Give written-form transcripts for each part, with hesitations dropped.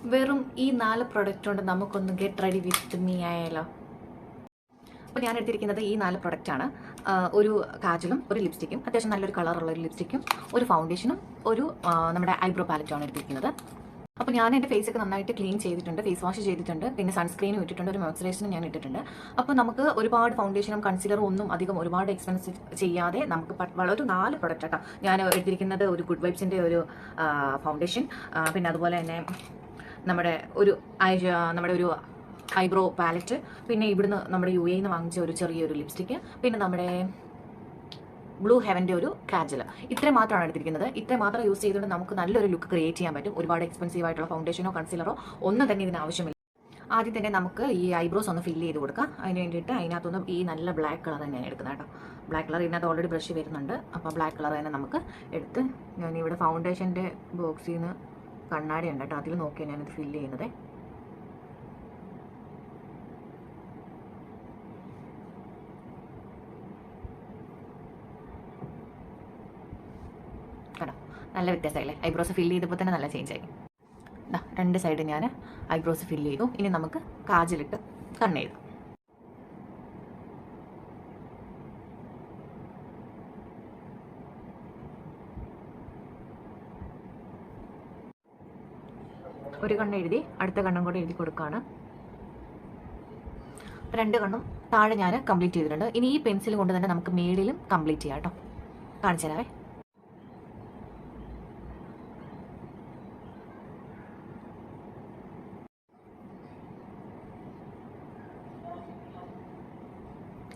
വെറും ഈ 4 പ്രൊഡക്റ്റ് കൊണ്ട് നമുക്കൊന്ന് ഗെറ്റ് റെഡി വിത്ത് മീ ആയാലോ? അപ്പോൾ ഞാൻ എടുത്തിരിക്കുന്നത് ഈ 4 പ്രൊഡക്റ്റാണ്. ഒരു കാജലും ഒരു ലിപ്സ്റ്റിക്കും, അത്യാവശ്യം നല്ലൊരു കളറുള്ള ഒരു ലിപ്സ്റ്റിക്കും, ഒരു ഫൗണ്ടേഷനും, ഒരു നമ്മുടെ ഐബ്രോ പാലറ്റുമാണ് എടുത്തിരിക്കുന്നത്. അപ്പോൾ ഞാൻ എൻ്റെ ഫേസൊക്കെ നന്നായിട്ട് ക്ലീൻ ചെയ്തിട്ടുണ്ട്, ഫേസ് വാഷ് ചെയ്തിട്ടുണ്ട്, പിന്നെ സൺസ്ക്രീനും ഇട്ടിട്ടുണ്ട്, ഒരു മോയ്സ്ചറൈസറും ഞാൻ ഇട്ടിട്ടുണ്ട്. അപ്പോൾ നമുക്ക് ഒരുപാട് ഫൗണ്ടേഷനും കൺസീലറും ഒന്നും അധികം ഒരുപാട് എക്സ്പെൻസ് ചെയ്യാതെ നമുക്ക് വളരെ 4 പ്രൊഡക്റ്റ് കേട്ടോ. ഞാൻ എടുത്തിരിക്കുന്നത് ഒരു ഗുഡ് വൈബ്സിൻ്റെ ഒരു ഫൗണ്ടേഷൻ, പിന്നെ അതുപോലെ തന്നെ നമ്മുടെ ഒരു ഐബ്രോ പാലറ്റ്, പിന്നെ ഇവിടുന്ന് നമ്മുടെ UAE നിന്ന് വാങ്ങിച്ച ഒരു ചെറിയൊരു ലിപ്സ്റ്റിക്ക്, പിന്നെ നമ്മുടെ ബ്ലൂ ഹെവൻ്റെ ഒരു കാജൽ. ഇത്രയും മാത്രമാണ് എടുത്തിരിക്കുന്നത്. ഇത്രയും മാത്രം യൂസ് ചെയ്തുകൊണ്ട് നമുക്ക് നല്ലൊരു ലുക്ക് ക്രിയേറ്റ് ചെയ്യാൻ പറ്റും. ഒരുപാട് എക്സ്പെൻസീവ് ആയിട്ടുള്ള ഫൗണ്ടേഷനോ കൺസീലറോ ഒന്നും തന്നെ ഇതിന് ആവശ്യമില്ല. ആദ്യം തന്നെ നമുക്ക് ഈ ഐബ്രോസ് ഒന്ന് ഫില്ല് ചെയ്ത് കൊടുക്കാം. അതിന് വേണ്ടിയിട്ട് അതിനകത്തൊന്നും ഈ നല്ല ബ്ലാക്ക് കളർ തന്നെയാണ് എടുക്കുന്നത് കേട്ടോ. ബ്ലാക്ക് കളർ ഇതിനകത്ത് ഓൾറെഡി ബ്രഷ് വരുന്നുണ്ട്. അപ്പോൾ ബ്ലാക്ക് കളർ തന്നെ നമുക്ക് എടുത്ത്, ഞാനിവിടെ ഫൗണ്ടേഷൻ്റെ ബോക്സിൽ നിന്ന് കണ്ണാടി ഉണ്ട് കേട്ടോ, അതിൽ നോക്കിയാണ് ഞാനിത് ഫില്ല് ചെയ്യുന്നത്. കേട്ടോ, നല്ല വ്യത്യാസമായില്ലേ? ഐബ്രോസ് ഫില്ല് ചെയ്തപ്പോൾ തന്നെ നല്ല ചേഞ്ച് ആയി. 2 സൈഡ് ഞാൻ ഐബ്രോസ് ഫില്ല് ചെയ്തു. ഇനി നമുക്ക് കാജലിട്ട് കണ്ണെഴുതാം. ഒരു കണ്ണ് എഴുതി അടുത്ത കണ്ണും കൂടെ എഴുതി കൊടുക്കുകയാണ്. 2 കണ്ണും താഴെ ഞാൻ കംപ്ലീറ്റ് ചെയ്തിട്ടുണ്ട്. ഇനി ഈ പെൻസിൽ കൊണ്ട് തന്നെ നമുക്ക് മേളിലും കംപ്ലീറ്റ് ചെയ്യാം കേട്ടോ. കാണിച്ചു തരാവേ.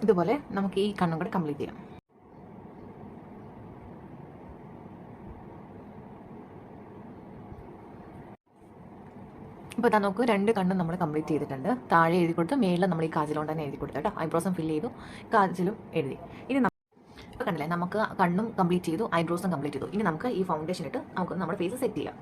ഇതുപോലെ നമുക്ക് ഈ കണ്ണും കൂടെ കംപ്ലീറ്റ് ചെയ്യാം. ഇപ്പോൾ ഇതാ നോക്കൂ, 2 കണ്ണും നമ്മൾ കംപ്ലീറ്റ് ചെയ്തിട്ടുണ്ട്. താഴെ എഴുതി കൊടുത്ത് മേളിൽ നമ്മൾ ഈ കാജലുകൊണ്ട് തന്നെ എഴുതി കൊടുത്തു കേട്ടോ. ഐബ്രോസും ഫില്ല് ചെയ്തു, കാജലും എഴുതി. ഇനി ഇപ്പോൾ കണ്ടില്ലേ, നമുക്ക് കണ്ണും കംപ്ലീറ്റ് ചെയ്തു, ഐബ്രോസും കംപ്ലീറ്റ് ചെയ്തു. ഇനി നമുക്ക് ഈ ഫൗണ്ടേഷൻ ഇട്ട് നമുക്ക് നമ്മുടെ ഫേസ് സെറ്റ് ചെയ്യാം.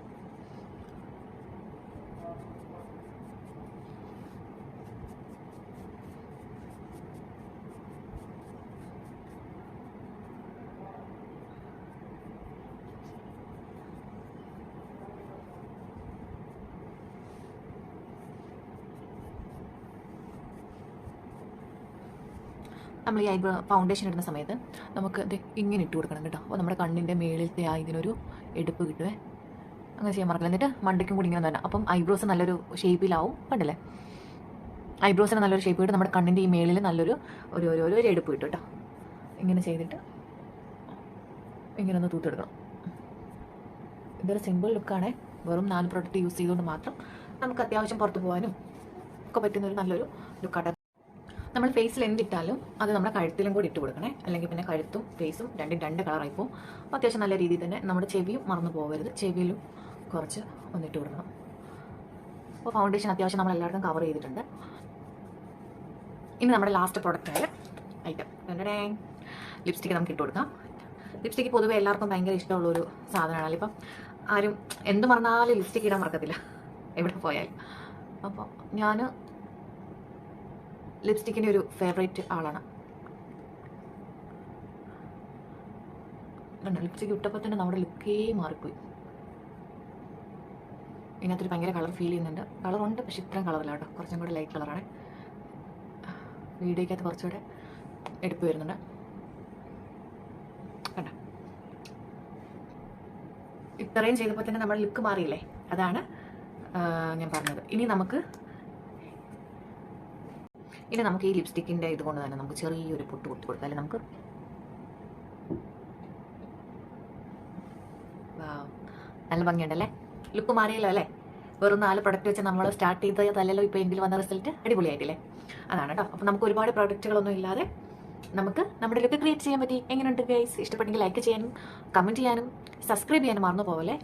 നമ്മൾ ഈ ഐബ്രോ ഫൗണ്ടേഷൻ ഇടുന്ന സമയത്ത് നമുക്ക് ഇത് ഇങ്ങനെ ഇട്ട് കൊടുക്കണം കേട്ടോ. അപ്പോൾ നമ്മുടെ കണ്ണിൻ്റെ മേളിലത്തെ ഇതിനൊരു എടുപ്പ് കിട്ടുവേ. അങ്ങനെ ചെയ്യാൻ മറക്കില്ല. എന്നിട്ട് മണ്ടയ്ക്കും കൂടി ഇങ്ങനെ തന്നെ, അപ്പം ഐബ്രോസ് നല്ലൊരു ഷേപ്പിലാവും. കണ്ടില്ലേ, ഐബ്രോസിന് നല്ലൊരു ഷേപ്പ് കിട്ടും. നമ്മുടെ കണ്ണിൻ്റെ ഈ മേളിൽ നല്ലൊരു ഒരു എടുപ്പ് കിട്ടും കേട്ടോ. ഇങ്ങനെ ചെയ്തിട്ട് ഇങ്ങനെ ഒന്ന് തൂത്തെടുക്കണം. ഇതൊരു സിമ്പിൾ ലുക്കാണ്. വെറും 4 പ്രൊഡക്റ്റ് യൂസ് ചെയ്തുകൊണ്ട് മാത്രം നമുക്ക് അത്യാവശ്യം പുറത്ത് പോകാനും ഒക്കെ പറ്റുന്നൊരു നല്ലൊരു ലുക്കാണ്. നമ്മൾ ഫേസിൽ എന്തിട്ടാലും അത് നമ്മുടെ കഴുത്തിലും കൂടി ഇട്ട് കൊടുക്കണേ, അല്ലെങ്കിൽ പിന്നെ കഴുത്തും ഫേസും രണ്ടും 2 കളറായിപ്പോൾ. അപ്പോൾ അത്യാവശ്യം നല്ല രീതിയിൽ തന്നെ നമ്മുടെ ചെവിയും മറന്നു പോകരുത്, ചെവിയിലും കുറച്ച് ഒന്നിട്ട് കൊടുക്കണം. അപ്പോൾ ഫൗണ്ടേഷൻ അത്യാവശ്യം നമ്മൾ എല്ലായിടത്തും കവർ ചെയ്തിട്ടുണ്ട്. ഇനി നമ്മുടെ ലാസ്റ്റ് പ്രൊഡക്റ്റായ ഐറ്റം ലിപ്സ്റ്റിക്ക് നമുക്ക് ഇട്ട് കൊടുക്കാം. ലിപ്സ്റ്റിക്ക് പൊതുവേ എല്ലാവർക്കും ഭയങ്കര ഇഷ്ടമുള്ളൊരു സാധനമാണ്. ഇപ്പം ആരും എന്ത് മറന്നാലും ലിപ്സ്റ്റിക്ക് ഇടാൻ മറക്കത്തില്ല എവിടെ പോയാലും. അപ്പോൾ ഞാൻ ലിപ്സ്റ്റിക്കിൻ്റെ ഒരു ഫേവറേറ്റ് ആളാണ്. ലിപ്സ്റ്റിക്ക് ഇട്ടപ്പോൾ തന്നെ നമ്മുടെ ലുക്കേ മാറിപ്പോയി. ഇതിനകത്തൊരു ഭയങ്കര കളർ ഫീൽ ചെയ്യുന്നുണ്ട്. കളറുണ്ട്, പക്ഷെ ഇത്രയും കളറില്ല കേട്ടോ, കുറച്ചും കൂടെ ലൈറ്റ് കളറാണ്. വീഡിയോക്കകത്ത് കുറച്ചുകൂടെ എടുപ്പ് വരുന്നുണ്ട് കണ്ടോ. ഇത്രയും ചെയ്തപ്പോൾ തന്നെ നമ്മുടെ ലുക്ക് മാറിയില്ലേ, അതാണ് ഞാൻ പറഞ്ഞത്. ഇനി നമുക്ക് ഈ ലിപ്സ്റ്റിക്കിൻ്റെ ഇതുകൊണ്ട് തന്നെ നമുക്ക് ചെറിയൊരു പൊട്ട് കൊടുത്താൽ നമുക്ക് നല്ല ഭംഗിയുണ്ടല്ലേ, ലുക്ക് മാറിയല്ലോ അല്ലേ. വെറും 4 പ്രൊഡക്റ്റ് വെച്ച് നമ്മൾ സ്റ്റാർട്ട് ചെയ്തതല്ലല്ലോ ഇപ്പോൾ എങ്കിൽ വന്ന റിസൾട്ട്. അടിപൊളിയായിട്ടില്ലേ? അതാണ് കേട്ടോ. അപ്പോൾ നമുക്ക് ഒരുപാട് പ്രൊഡക്റ്റുകളൊന്നും ഇല്ലാതെ നമുക്ക് നമ്മുടെ ലുക്ക് ക്രിയേറ്റ് ചെയ്യാൻ പറ്റി. എങ്ങനെയുണ്ട് ഗൈസ്? ഇഷ്ടപ്പെട്ടെങ്കിൽ ലൈക്ക് ചെയ്യാനും കമൻറ്റ് ചെയ്യാനും സബ്സ്ക്രൈബ് ചെയ്യാനും മറന്നു പോകല്ലേ.